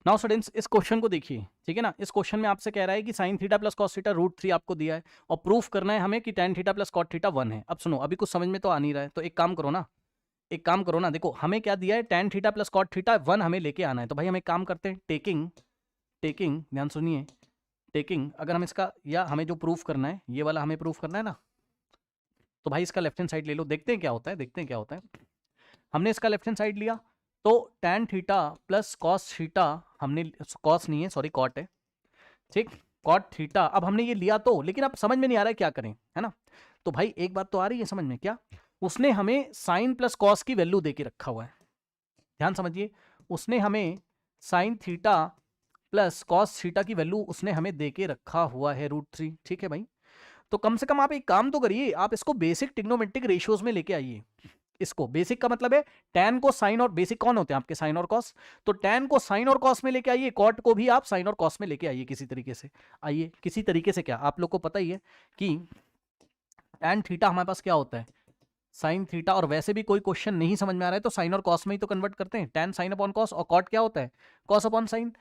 Now students इस question को देखिए, ठीक है ना। इस क्वेश्चन में आपसे कह रहा है कि sign theta plus cos theta √3 आपको दिया है और प्रूफ करना है हमें कि tan theta plus cot theta 1 है। अब सुनो, अभी कुछ समझ में तो आ नहीं रहा है, तो एक काम करो ना, एक काम करो ना, देखो हमें क्या दिया है, tan theta plus cot theta 1 हमें लेके आना है। तो भाई हम एक काम करते हैं, टेकिंग टेकिंग ध्यान सुनिए, टेकिंग अगर हम इसका, या हमें जो प्रूफ करना है ये वाला हमें प्रूफ करना है ना, तो भाई इसका लेफ्ट हैंड साइड ले लो, देखते हैं क्या होता है, देखते हैं क्या होता है। हमने इसका लेफ्ट हैंड साइड लिया तो tan theta plus cos theta, हमने कॉस नहीं है सॉरी कॉट है, ठीक, कॉट थीटा। अब हमने ये लिया तो, लेकिन अब समझ में नहीं आ रहा है क्या करें, है ना। तो भाई एक बात तो आ रही है समझ में, क्या उसने हमें साइन प्लस कॉस की वैल्यू दे के रखा हुआ है, ध्यान समझिए, उसने हमें sine theta plus cos theta की वैल्यू उसने हमें दे के रखा हुआ है √3, ठीक है भाई। तो कम से कम आप एक काम तो करिए, आप इसको बेसिक ट्रिग्नोमेट्रिक रेशियोज में लेके आइए। इसको बेसिक का मतलब है tan को साइन, और बेसिक कौन होते हैं आपके, साइन और कॉस, तो tan को साइन और कॉस में लेके आइए, कॉट को भी आप साइन और कॉस में लेके आइए किसी तरीके से। आइए किसी तरीके से, क्या आप लोग को पता ही है कि tan थीटा हमारे पास क्या होता है, साइन थीटा, और वैसे भी कोई क्वेश्चन नहीं समझ में आ रहा है तो साइन और कॉस में ही तो कन्वर्ट करते हैं, tan साइन अपॉन कॉस, और कॉट क्या होता है, कॉस अपॉन साइन,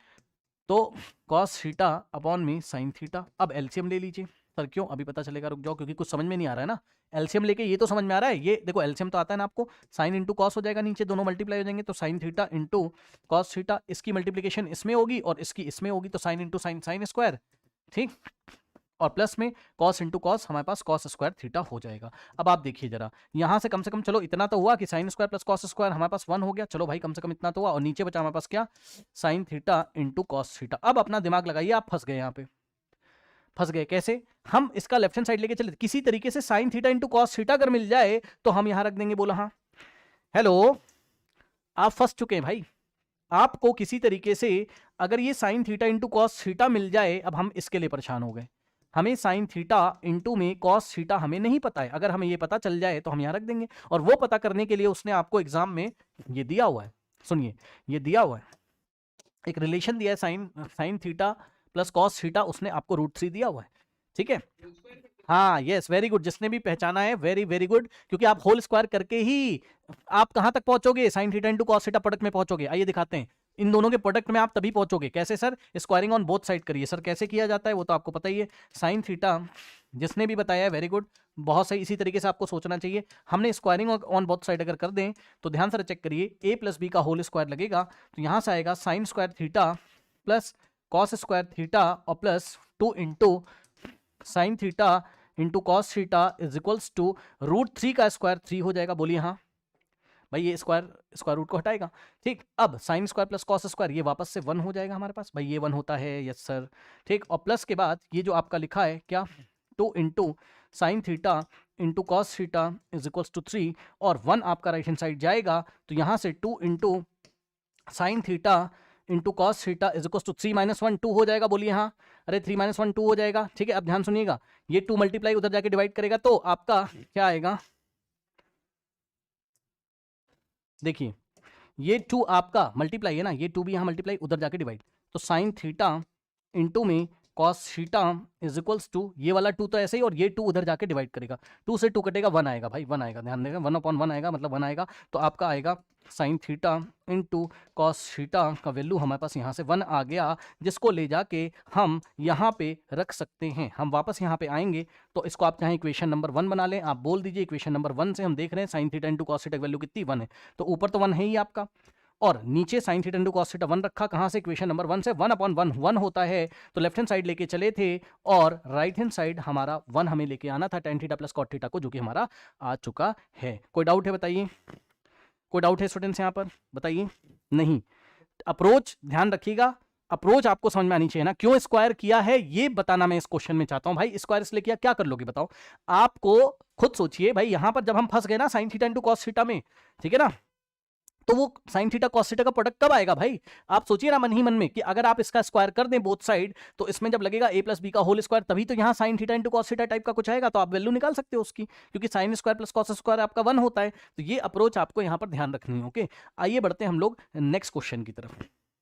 तो कॉस थीटा अपॉन में साइन थीटा। अब एलसीएम ले लीजिए। सर क्यों, अभी पता चलेगा, रुक जाओ, क्योंकि कुछ समझ में नहीं आ रहा है ना। एलसीएम लेके ये तो समझ में आ रहा है, ये देखो एलसीएम तो आता है ना आपको, साइन इंटू कॉस हो जाएगा, नीचे दोनों मल्टीप्लाई हो जाएंगे, तो sine theta into cos theta, इसकी मल्टीप्लीकेशन इसमें होगी और इसकी इसमें होगी, तो sine into sine, sine square, ठीक, और प्लस में कॉस इंटू कॉस, हमारे पास कॉस स्क्वायर थीटा हो जाएगा। अब आप देखिए जरा, यहां से कम से कम चलो इतना तो हुआ कि sine square plus cos square हमारे पास 1 हो गया, चलो भाई कम से कम इतना तो हुआ, और नीचे बचा हमारे पास क्या, sign theta into cos theta. अब अपना दिमाग लगाइए, आप फंस गए यहाँ पे, फंस गए कैसे, हम इसका लेफ्ट हैंड साइड लेके चले, किसी तरीके से sign theta into cos theta अगर मिल जाए तो हम यहां रख देंगे, बोला हाँ, हेलो, आप फंस चुके हैं भाई। आपको किसी तरीके से अगर ये sine theta into cos theta मिल जाए, अब हम इसके लिए परेशान हो गए, हमें साइन थीटा इंटू में कॉस थीटा हमें नहीं पता है, अगर हमें ये पता चल जाए तो हम यहां रख देंगे, और वो पता करने के लिए उसने आपको एग्जाम में ये दिया हुआ है, सुनिए ये दिया हुआ है, एक रिलेशन दिया है, sine sine theta plus cos theta, उसने आपको √3 दिया हुआ है, ठीक है। हाँ यस वेरी गुड, जिसने भी पहचाना है वेरी वेरी गुड, क्योंकि आप होल स्क्वायर करके ही आप कहां तक पहुंचोगे, sine theta into cos theta product में पहुंचोगे। आइए दिखाते हैं, इन दोनों के प्रोडक्ट में आप तभी पहुंचोगे, कैसे sir, squaring on both side करिए। सर कैसे किया जाता है वो तो आपको पता ही है, साइन थीटा, जिसने भी बताया है वेरी गुड, बहुत सही, इसी तरीके से आपको सोचना चाहिए। हमने स्क्वायरिंग ऑन बोथ साइड अगर कर दें तो ध्यान से चेक करिए, a प्लस बी का होल स्क्वायर लगेगा, तो यहां से आएगा sine square theta plus cos square theta और plus 2 into sine theta into cos theta is equals to √3 का स्क्वायर 3 हो जाएगा, बोलिए हाँ भाई, ये स्क्वायर रूट को हटाएगा, ठीक। अब sine square plus cos square ये वापस से 1 हो जाएगा हमारे पास, भाई ये 1 होता है, यस सर, ठीक। और प्लस के बाद ये जो आपका लिखा है क्या, 2 into sine theta into cos theta is equals to 3, और 1 आपका राइट हैंड साइड जाएगा, तो यहां से 2 into sine theta into cos theta is equals to 3 - 1 2 हो जाएगा, बोलिए हाँ, अरे 3 - 1 2 हो जाएगा, ठीक है। अब ध्यान सुनिएगा, ये 2 मल्टीप्लाई उधर जाके डिवाइड करेगा तो आपका क्या आएगा, देखिए ये 2 आपका मल्टीप्लाई है ना, ये 2 भी यहाँ मल्टीप्लाई उधर जाके डिवाइड, तो साइन थीटा इंटू में cos theta is equals to, ये वाला 2 तो ऐसे ही, और ये 2 उधर जाके डिवाइड करेगा, 2 से 2 कटेगा, 1 आएगा भाई, 1 आएगा, ध्यान देगा, 1/1 आएगा, मतलब 1 आएगा, तो आपका आएगा sign theta into cos theta का वैल्यू हमारे पास यहाँ से 1 आ गया, जिसको ले जाके हम यहाँ पे रख सकते हैं। हम वापस यहाँ पे आएंगे तो इसको आप चाहे इक्वेशन नंबर 1 बना लें, आप बोल दीजिए इक्वेशन नंबर 1 से हम देख रहे हैं sign theta into cos theta की वैल्यू कितनी, 1 है, तो ऊपर तो 1 है ही आपका, और नीचे sign theta into cos theta 1 रखा, कहां से, इक्वेशन नंबर 1 से, 1/1 1 होता है, तो लेफ्ट हैंड साइड लेके चले थे, और राइट हैंड साइड हमारा 1 हमें लेके आना था tan theta plus cot theta को, जो कि हमारा आ चुका है। कोई डाउट है बताइए, कोई डाउट है स्टूडेंट्स यहाँ पर बताइए, नहीं। अप्रोच ध्यान रखिएगा, अप्रोच आपको समझ में आनी चाहिए ना, क्यों स्क्वायर किया है ये बताना मैं इस क्वेश्चन में चाहता हूं। भाई स्क्वायर इसलिए किया, क्या कर लोगे बताओ, आपको खुद सोचिए भाई, यहां पर जब हम फंस गए ना sign theta into cos theta में, ठीक है ना, तो वो साइन थीटा कॉस थीटा का प्रोडक्ट कब आएगा भाई, आप सोचिए ना मन ही मन में, कि अगर आप इसका स्क्वायर कर दें बोथ साइड, तो इसमें जब लगेगा a प्लस बी का होल स्क्वायर, तभी तो यहाँ sign theta into cos theta type का कुछ आएगा, तो आप वैल्यू निकाल सकते हो उसकी, क्योंकि sine square plus cos square आपका 1 होता है। तो ये अप्रोच आपको यहाँ पर ध्यान रखनी है, ओके। आइए बढ़ते हैं हम लोग नेक्स्ट क्वेश्चन की तरफ।